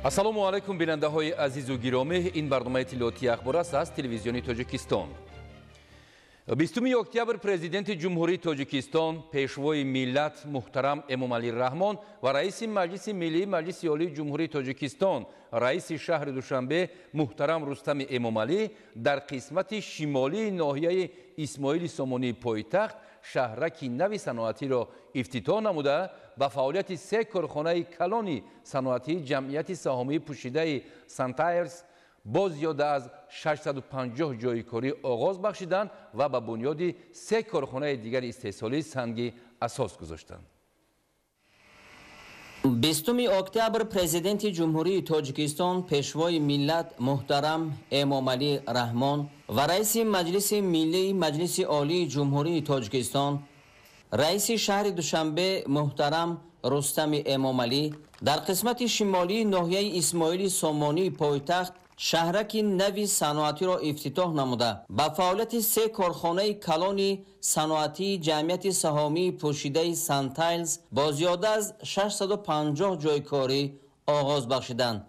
ассалому алайкум бинандаҳои азизу гиромӣ, ин барномаи тиллиёти ахбор аст аз телевизиони Тоҷикистон. 20 октябр президенти ҷумҳурии Тоҷикистон, пешвои миллат муҳтарам Эмомалӣ Раҳмон ва раиси маҷлиси миллии маҷлиси олии ҷумҳурии Тоҷикистон, раиси шаҳри Душанбе муҳтарам Рустами Эмомалӣ дар қисмати шимолии ноҳияи Исмоили Сомонии пойтахт шаҳраки нави саноатиро ифтитоҳ намуда, ба фаъолияти 3 корхонаи калони саноатии ҷамъияти саҳомии пӯшидаи Сантайлз бо зиёда аз 650 ҷойи корӣ оғоз бахшиданд ва ба бунёди 3 корхонаи дигари истеҳсолӣ санги асос гузоштанд. 20 октябр президенти ҷумҳурии Тоҷикистон, пешвои миллат муҳтарам Эмомалӣ Раҳмон ва раиси маҷлиси миллии маҷлиси олии ҷумҳурии Тоҷикистон, раиси шаҳри Душанбе муҳтарам Рустами Эмомалӣ дар қисмати шимолии ноҳияи Исмоили Сомонии пойтахт шаҳраки нави саноатиро ифтитоҳ намуда, ба фаъолияти 3 корхонаи калони саноатии ҷамъияти саҳомии пӯшидаи Сантайлз бо зиёда аз 650 ҷойи корӣ оғоз бахшиданд.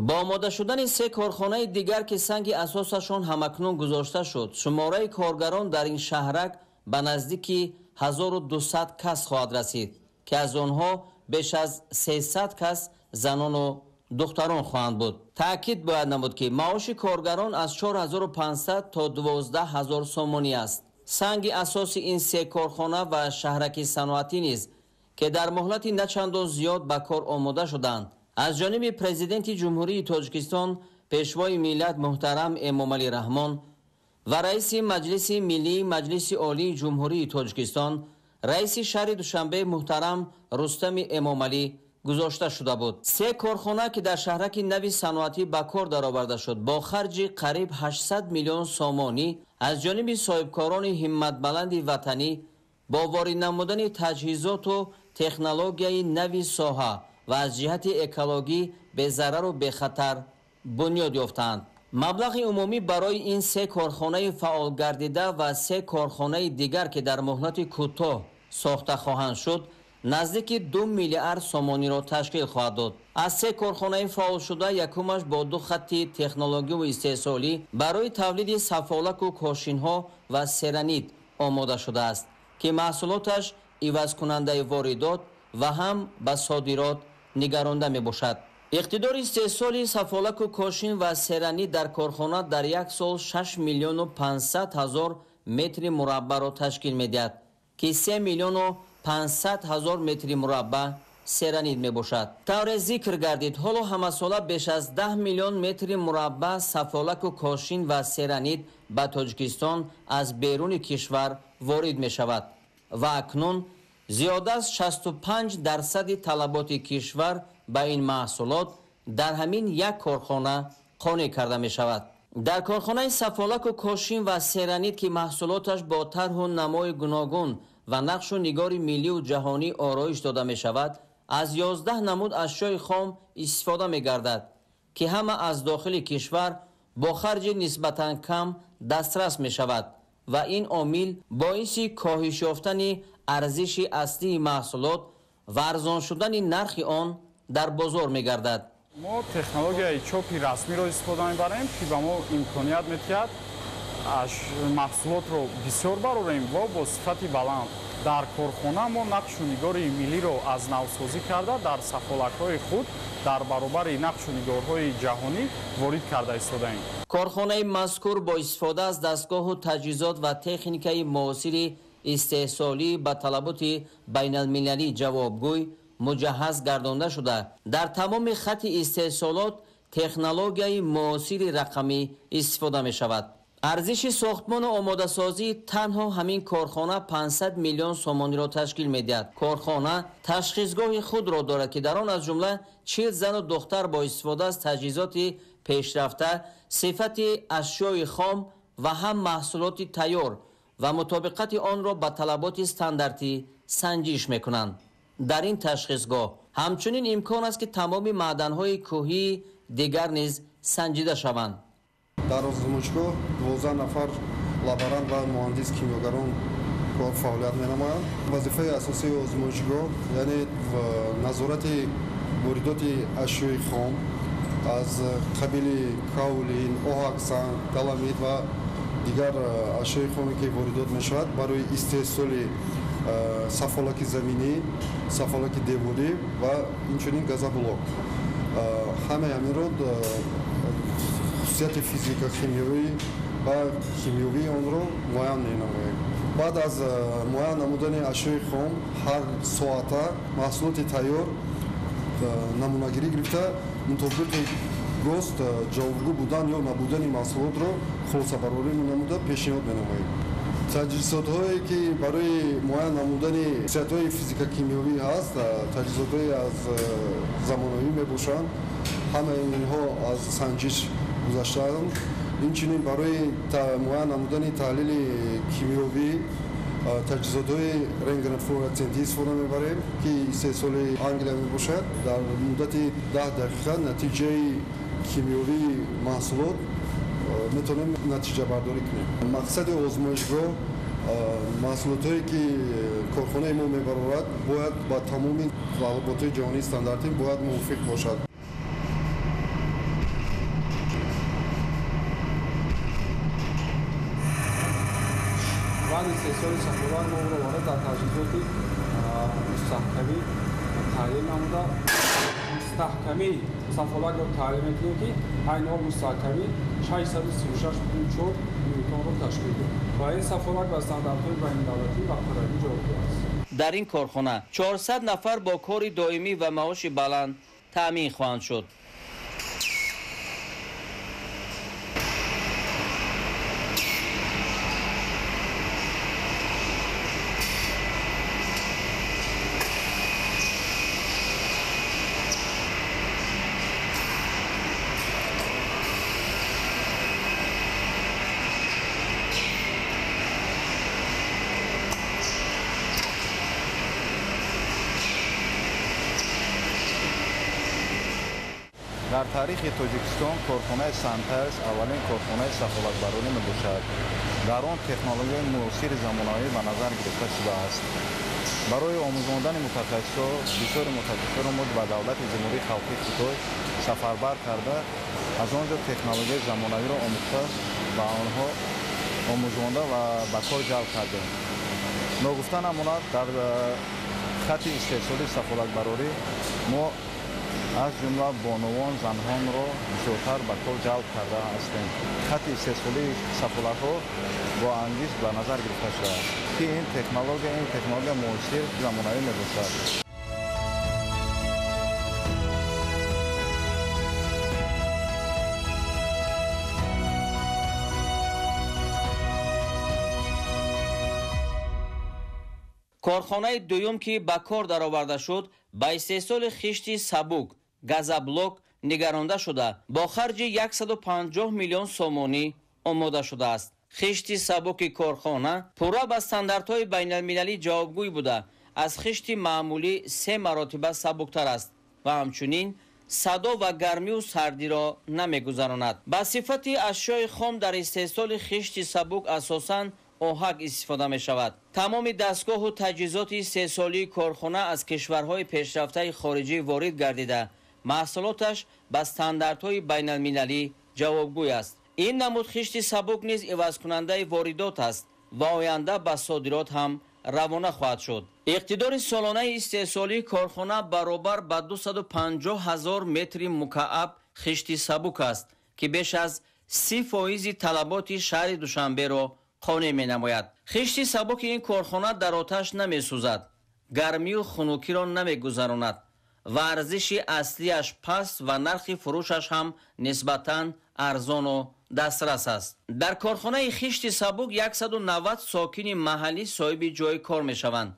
با آماده شدن 3 کارخانه دیگر که سنگ اساسشان همکنون گذاشته شد، شماره کارگران در این شهرک به نزدیک 1200 کس خواهد رسید که از آنها بیش از 300 کس زنان و دختران خواهند بود. تأکید باید نمود که معاش کارگران از 4500 تا 12000 سومانی است. سنگ اساسی این 3 کارخانه و شهرک صنعتی نیز که در مهلت نچندان زیاد به کار آماده شدند، از جانب پرزیدنت جمهوری تاجیکستان پیشوای ملت محترم امامعلی رحمان و رئیس مجلس ملی مجلس عالی جمهوری تاجیکستان، رئیس شهر دوشنبه محترم رستم امامعلی گذاشته شده بود. 3 کارخانه که در شهرک نوی صنعتی به کار درآورده شد با خرج قریب 800 میلیون سومانی از جانب صاحبکاران همت بلند وطنی با وارد نمودن تجهیزات و تکنولوژی نوی ساحه و از جهت اکولوژی به ضرر و به خطر بنیاد یافتند. مبلغ عمومی برای این 3 کارخانه فعال گردیده و 3 کارخانه دیگر که در مهلت کوتاه ساخته خواهند شد نزدیک 2 میلیارد سومانی را تشکیل خواهد داد. از 3 کارخانه فعال شده یکمش با 2 خط تکنولوژی و استحصالی برای تولید سفالک و کاشین‌ها و سرانید آماده شده است که محصولاتش عوض کننده واردات و هم به صادرات نگرانده می باشد. اقتدار استحصال سفالک و کاشین و سرانید در کارخانه در یک سال 6 میلیون و 500 هزار متر مربع را تشکیل می دهد که 3 میلیون و 500 هزار متر مربع سرانید می باشد. طور ذکر گردید حالا همه ساله بیش از 10 میلیون متر مربع سفالک و کاشین و سرانید به تاجیکستان از بیرون کشور وارد می شود و اکنون زیاده از 65% طلبات کشور به این محصولات در همین یک کارخانه قانع کرده می شود. در کارخانه سفالک و کاشین و سرانید که محصولاتش با طرح و نمای گوناگون و نقش و نگار ملی و جهانی آرایش داده می شود، از 11 نمود اشیاء خام استفاده می گردد که همه از داخل کشور با خرج نسبتاً کم دسترس می شود و این عامل باعث کاهش یافتن ارزش اصلی محصولات و ارزان شدن نرخ آن در بازار می گردد. ما تکنولوژی چاپی رسمی را استفاده می‌بریم که به ما امکانیت می‌دهد محصولات را بسیار برآوریم و با صفت بلند. در کارخانه ما نقش و نگار ملی را از نوسازی کرده در سفالک‌های خود در برابر نقش و نگارهای جهانی وارد کرده ایستاده‌ایم. کارخانه مذکور با استفاده از دستگاه و تجهیزات و تکنیک معاصر استحصالی به طلبات بین المللی جوابگوی مجهز گردانده شده. در تمام خط استحصالات تکنولوژی معاصر رقمی استفاده می شود. ارزش ساختمان و آماده سازی تنها همین کارخانه 500 میلیون سومانی را تشکیل می دهد. کارخانه تشخیصگاه خود را دارد که در آن از جمله 40 زن و دختر با استفاده از تجهیزات پیشرفته صفت اشیاء خام و هم محصولات تیار و مطابقت آن را به طلبات استانداردی سنجش میکنند. در این تشخیصگاه همچنین امکان است که تمام معدن‌های کوهی دیگر نیز سنجیده شوند. در آزمایشگاه 12 نفر لابورانت و مهندس کیمیاگران کار فعالیت می‌نمایند. وظیفه اساسی آزمایشگاه یعنی نظارت واردات اشیاء خام از قبیل کاولین، آهک، سنگ، دلامید و دیگر اشیاء خامی که واردات می‌شود برای استحصال صفالک زمینی، صفالک دیواری و اینچنین گازابلوک. همه همین رو خصوصیت فیزیک شیمیایی و شیمیایی آن رو معاین می‌نماییم. بعد از معاین نمودن اشیاء خام هر ساعت محصولات تیار نمونه‌گیری گرفته مطابق گوشت جاودگو بودن یا نبودن محصولات رو خلاصه برداری نموده پیشنهاد می‌نماییم. تجهیزات‌هایی که برای معاین نمودن خصوصیت‌های فیزیک کیمیایی هست تجهیزات‌های از زمانه‌ای میباشند. همه اینها از سنجش گذشته‌اند. اینچنین برای معاین نمودن تحلیل کیمیایی تجهیزات‌های رنگن فلورسنتی استفاده می‌بریم که استحصال انگل میباشد. در مدت 10 دقیقه نتیجه کیمیایی محصولات میتونیم نتیجه برداری کنیم. مقصد آزمایشگاه محصولاتی که کارخانه ما میبرد باید با تمام ضوابط جهانی استانداردی باید موافق باشد. بعد استحصال صفحات ما رو وارد در تجهیزات مستحکمی تعلیم نموده. مستحکمی صفحات رو تعلیم می‌کنیم که این مستحکمی 636.4 نیوتن رو تشکیل می‌ده و این صفحات با استانداردهای بین‌المللی و خارجی جوابگو است. در این کارخانه 400 نفر با کار دائمی و معاش بلند تامین خواهند شد. در تاریخ تاجیکستان کارخانه سنتز اولین کارخانه صفالکبرانی میباشد. در آن تکنولوژی معاصر زمانه‌ای به نظر گرفته شده است. برای آموزاندن متخصصان بسیاری متخصصان ما به دولت جمهوری خلقی خیتای سفربر کرده از آنجا تکنولوژی زمانه‌ای را آموخته و آنها آموزانده و به کار جلب کردیم. نگفته نماند در خط استحصال صفالکبرانی ما از جمله بانوان زنان را بسیارتر به کار جلب کرده هستیم. خط استحصالی صفالک‌ها با انگیز به نظر گرفته شده است که این تکنولوژی معاصر زمانه‌ای میباشد. کارخانه دوم که به کار درآورده شد با استحصال خشت سبک گازابلوک نگرانده شده با خرج 150 میلیون سومانی آماده شده است. خشت سبک کارخانه پورا به استانداردهای بین المللی جوابگوی بوده از خشت معمولی 3 مراتب سبکتر است و همچنین صدا و گرمی و سردی را نمیگذراند. با صفت اشیاء خام در استحصال خشت سبک اساساً آهک استفاده می شود. تمام دستگاه و تجهیزات استحصالی کارخانه از کشورهای پیشرفته خارجی وارد گردیده محصولاتش به استانداردهای بین المللی جوابگوی است. این نمود خشت سبک نیز عوض کننده واردات است و آینده به صادرات هم روانه خواهد شد. اقتدار سالانه استحصالی کارخانه برابر به 250,000 متر مکعب خشت سبک است که بیش از 30% طلبات شهر دوشنبه را قانع می نماید. خشت سبک این کارخانه در آتش نمی سوزد، گرمی و خنکی را نمی گذراند و ارزش اصلیش پست و نرخ فروشش هم نسبتاً ارزان و دسترس است. در کارخانه خشت سبک 190 ساکن محلی صاحب جای کار می شوند.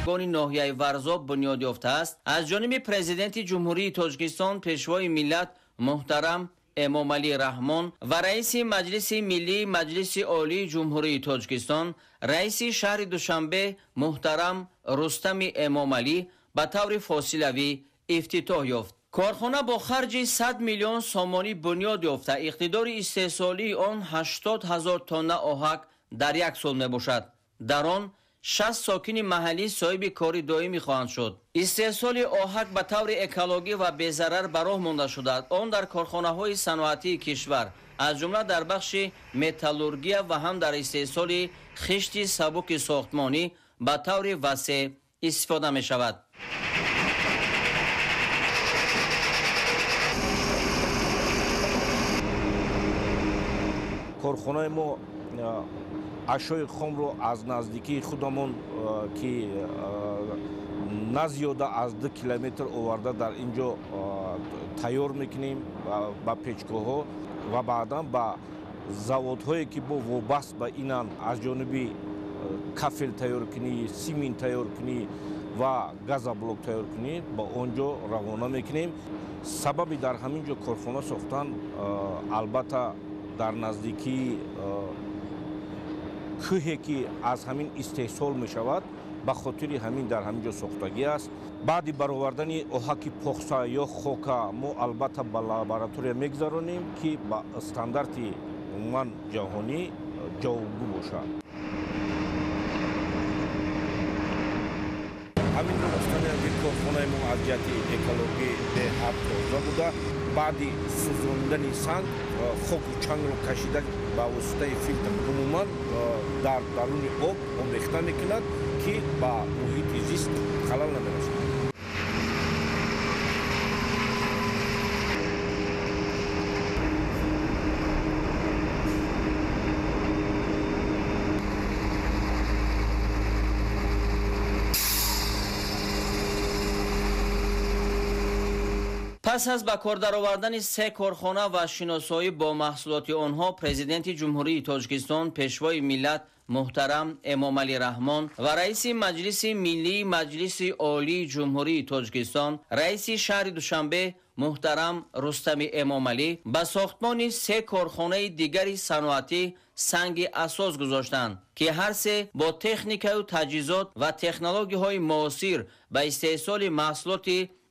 گانی ناحیه ورزاب بنیاد یافته است از جانب پرزیدنت جمهوری تاجیکستان پیشوای ملت محترم امامعلی رحمان و رئیس مجلس ملی مجلس عالی جمهوری تاجیکستان رئیس شهر دوشنبه محترم رستم امامعلی به طور فاصلوی افتتاح یافت. کارخانه با خرج 100 میلیون سومانی بنیاد یافته. اقتدار استحصالی آن 80,000 تن آهک در یک سال می باشد. در آن 60 ساکن محلی صاحب کار دائمی خواهند شد. استحصال آهک به طور اکولوژی و بی ضرر به راه مانده شده. آن در کارخانه های صنعتی کشور از جمله در بخش متالورژی و هم در استحصال خشت سبک ساختمانی به طور وسیع استفاده می شود. کارخانه ما اشیاء خام رو از نزدیکی خودمون که نزیاده از 2 کیلومتر آورده در اینجا تیار میکنیم با پیچکوها و بعدا با زوادهایی که با وابست به اینن از جانب کافل تیار کنی، سیمین تیار کنی و گاز بلوک تیار کنی با اونجا روانه میکنیم. سبب در همینجا کارخانه ساختن البته در نزدیکی کوهی که از همین استحصال می شود به خاطر همین در همینجا ساختگی است. بعد برآوردن آهک پخته یا خوکا ما البته به لابراتوری میگذارونیم که با استاندارد عموما جهانی جوابگو باشد. همین رو گفتن که کارخانه ما از جهت اکولوژی به حد تازه بوده. بعد سوزاندن سنگ خوک و چنگ رو کشیده با واسطه فیلتر عموما در درون آب آمیخته میکند که با محیط زیست خلل نمیرسد. پس از به کار درآوردن 3 کارخانه و شناسایی با محصولات آنها، پرزیدنت جمهوری تاجیکستان پیشوای ملت محترم امامعلی رحمان و رئیس مجلس ملی مجلس عالی جمهوری تاجیکستان رئیس شهر دوشنبه محترم رستم امامعلی به ساختمان 3 کارخانه دیگری صنعتی سنگ اساس گذاشتند که هر سه با تکنیک و تجهیزات و تکنولوژی های معاصر به استحصال محصولات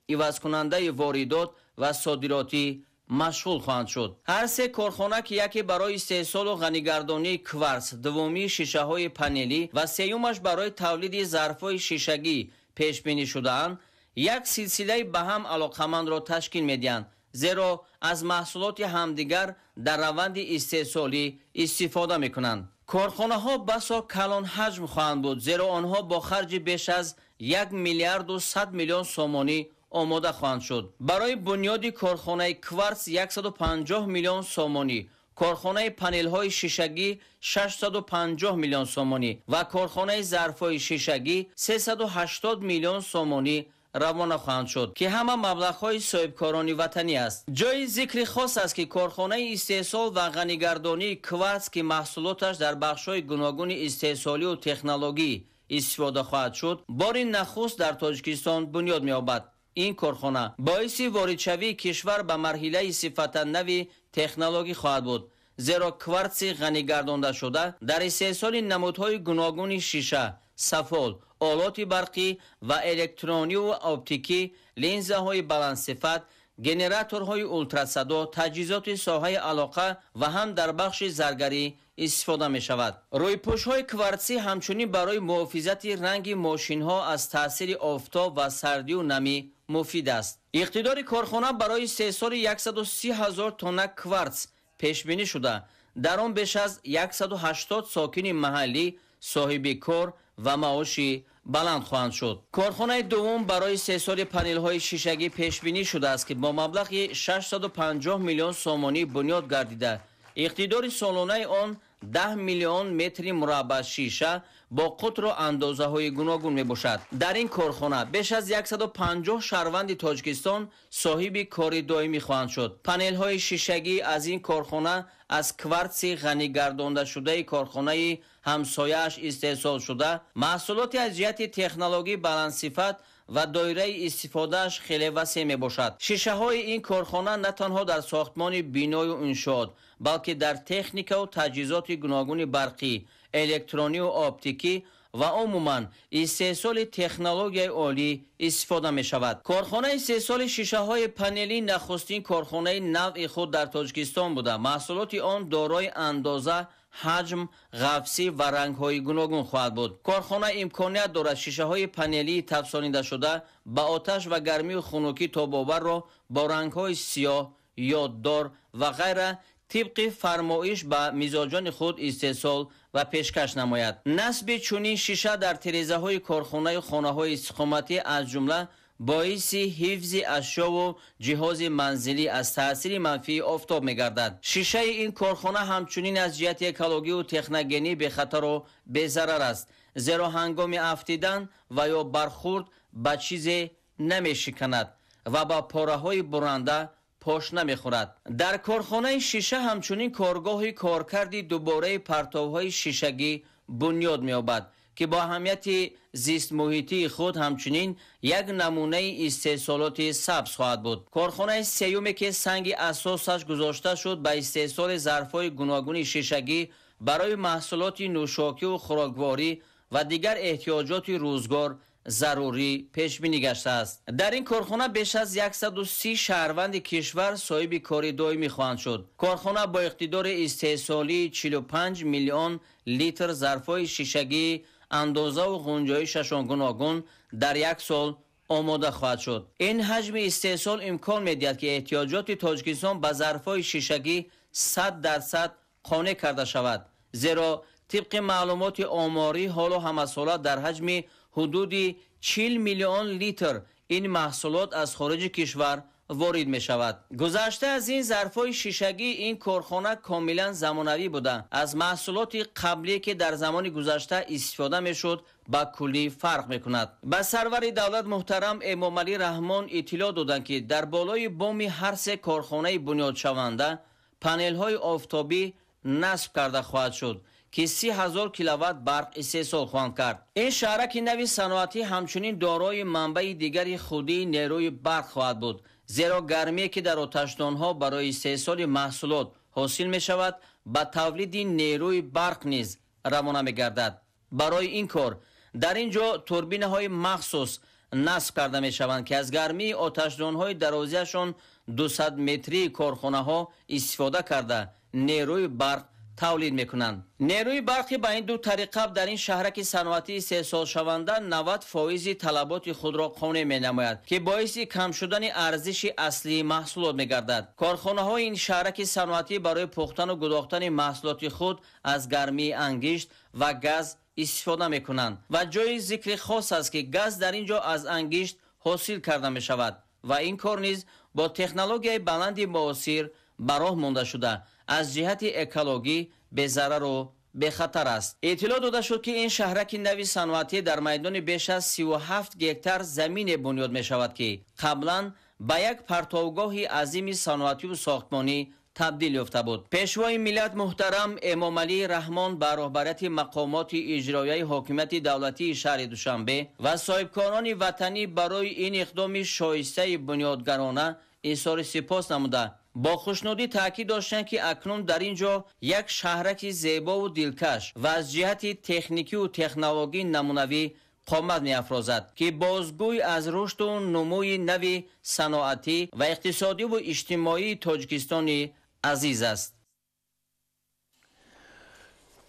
عوض کننده واردات و صادراتی مشغول خواهند شد. هر 3 کارخانه که یکی برای استحصال و غنیگردانی کوارتز، دومی شیشه های پنلی و سومش برای تولید ظرف‌های شیشگی پیش بینی شده‌اند، یک سلسله به هم علاقمند را تشکیل می‌دهند، زیرا از محصولات همدیگر در روند استحصالی استفاده می‌کنند. کارخانه ها بسا کلان حجم خواهند بود، زیرا آنها با خرج بیش از 1 میلیارد و 100 میلیون سومانی آماده خواهند شد. برای بنیاد کارخانه کوارتز 150 میلیون سومانی، کارخانه پنل های شیشگی 650 میلیون سومانی و کارخانه ظرف های شیشگی 380 میلیون سومانی روانه خواهند شد که همه مبلغ های صاحبکاران وطنی است. جای ذکر خاص است که کارخانه استحصال و غنیگردانی کوارتز که محصولاتش در بخش های گوناگون استحصالی و تکنولوژی استفاده خواهد شد، بار نخست در تاجیکستان بنیاد می‌یابد. این کارخانه باعث واردشوی کشور به مرحله صفت نوی تکنولوژی خواهد بود، زیرا کوارتز غنیگردانده شده در استحصال نمودهای گوناگون شیشه، سفال، آلات برقی و الکترونی و اپتیکی، لنزهای بلند صفت، گنراتورهای اولتراسدا، تجهیزات ساحه علاقه و هم در بخش زرگری استفاده می شود. رویپوش های کوارتزی همچنین برای محافظت رنگ ماشین ها از تاثیر آفتاب و سردی و نمی مفید است. اقتدار کارخانه برای استحصال 130,000 تن کوارتز پیش بینی شده. در آن بیش از 180 ساکن محلی صاحب کار و معاشی بلند خواهند شد. کارخانه دوم برای استحصال پنل های شیشگی پیش بینی شده است که با مبلغ 650 میلیون سومانی بنیاد گردیده. اقتدار سالانه آن 10 میلیون متر مربع شیشه با قطر و اندازه های گوناگون می باشد. در این کارخانه بیش از 150 شهروند تاجیکستان صاحب کار دائمی خواهند شد. پنل های شیشگی از این کارخانه از کوارتز غنیگردانده شده کارخانه همسایه‌اش استحصال شده، محصولات از جهت تکنولوژی بلند صفت و دایره استفادهش خیلی وسیع می باشد. شیشه های این کارخانه نه تنها در ساختمان بینای و انشاءات بلکه در تکنیک و تجهیزات گوناگون برقی، الکترونی و آپتیکی و عموما استحصال تکنولوژی عالی استفاده می شود. کارخانه استحصال شیشه های پنلی نخستین کارخانه نوع خود در تاجیکستان بوده. محصولات آن دارای اندازه، حجم، قفسی و رنگ های گوناگون خواهد بود. کارخانه امکانیت دارد شیشه های پنلی تفسانیده شده با آتش و گرمی و خنکی تاب‌آور را با رنگ های سیاه، یاددار و غیره طبق فرمایش به مزاجان خود استحصال و پیشکش نماید. نصب چنین شیشه در تریزه های کارخانه و خانه های استقامتی از جمله باعث حفظ اشیا و جهاز منزلی از تاثیر منفی آفتاب می‌گردد. شیشه این کارخانه همچنین از جهت اکولوژی و تکنوگنی به خطر و به ضرر است، زیرا هنگام افتیدن و یا برخورد به چیزی نمی‌شکند و با پاره‌های برنده پاش نمیخورد. در کارخانه شیشه همچنین کارگاه کارکردی دوباره پرتوهای شیشگی بنیاد می‌یابد که با اهمیت زیست محیطی خود همچنین یک نمونه استحصالات سبز خواهد بود. کارخانه سیومی که سنگ اساسش گذاشته شد به استحصال ظرف‌های گوناگون شیشگی برای محصولات نوشاکی و خوراکواری و دیگر احتیاجات روزگار ضروری پیش بینی گشته است. در این کارخانه بیش از 130 شهروند کشور صاحب کار دائمی خواهند شد. کارخانه با اقتدار استحصالی 45 میلیون لیتر ظرف‌های شیشگی اندازه و گنجایششان گوناگون در یک سال آماده خواهد شد. این حجم استحصال امکان می‌دهد که احتیاجات تاجیکستان به ظرف‌های شیشگی 100% قانع کرده شود، زیرا طبق معلومات آماری حال و همساله در حجم حدود 40 میلیون لیتر این محصولات از خارج کشور وارد می شود. گذشته از این ظرف‌های شیشگی این کارخانه کاملا زمانوی بوده. از محصولات قبلی که در زمان گذشته استفاده می شد با کلی فرق می کند. به سرور دولت محترم امام علی رحمان اطلاع دادند که در بالای بام هر سه کارخانه بنیاد شونده پنل های آفتابی نصب کرده خواهد شد که 30,000 کیلووات برق استحصال خواهند کرد. این شهرک نوی صنعتی همچنین دارای منبع دیگری خودی نیروی برق خواهد بود، زیرا گرمی که در آتشدانها برای استحصال محصولات حاصل می شود به تولید نیروی برق نیز روانه می گردد. برای این کار در اینجا توربین های مخصوص نصب کرده می شوند که از گرمی آتشدانهای درازیشان 200 متری کارخانه ها استفاده کرده نیروی برق تولید میکنند. نیروی برقی به این دو طریقه در این شهرک صنعتی استحصال شونده 90% طلبات خود را قانع می نماید که باعث کم شدن ارزش اصلی محصولات می گردد. کارخانه های این شهرک صنعتی برای پختن و گداختن محصولات خود از گرمی انگشت و گاز استفاده می کنند و جای ذکر خاص است که گاز در اینجا از انگشت حاصل کرده می شود و این کار نیز با تکنولوژی بلند معاصر به راه مانده شده از جهت اکولوژی به ضرر و به خطر است. اطلاع داده شد که این شهرک نوی صنعتی در میدان بیش از 37 گکتار زمین بنیاد می شود که قبلا به یک پرتوگاه عظیم صنعتی و ساختمانی تبدیل یافته بود. پیشوای ملت محترم امام علی رحمان با رهبریت مقامات اجرایی حاکمیت دولتی شهر دوشنبه و صاحبکاران وطنی برای این اقدام شایسته بنیادگرانه اظهار سپاس نموده با خوشنودی تاکید داشتند که اکنون در اینجا یک شهرک زیبا و دلکش و از جهت تکنیکی و تکنولوژی نمونوی قامت می افرازد که بازگوی از رشد و نموی نوی صنعتی و اقتصادی و اجتماعی تاجیکستان عزیز است.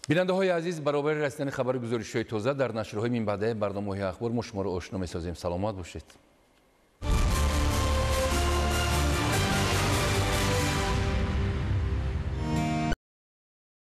بیننده های عزیز، برابر رسیدن خبر گزارش های تازه در نشرهای من بعد برنامه اخبار ما شما را آشنا می سازیم. سلامت باشید.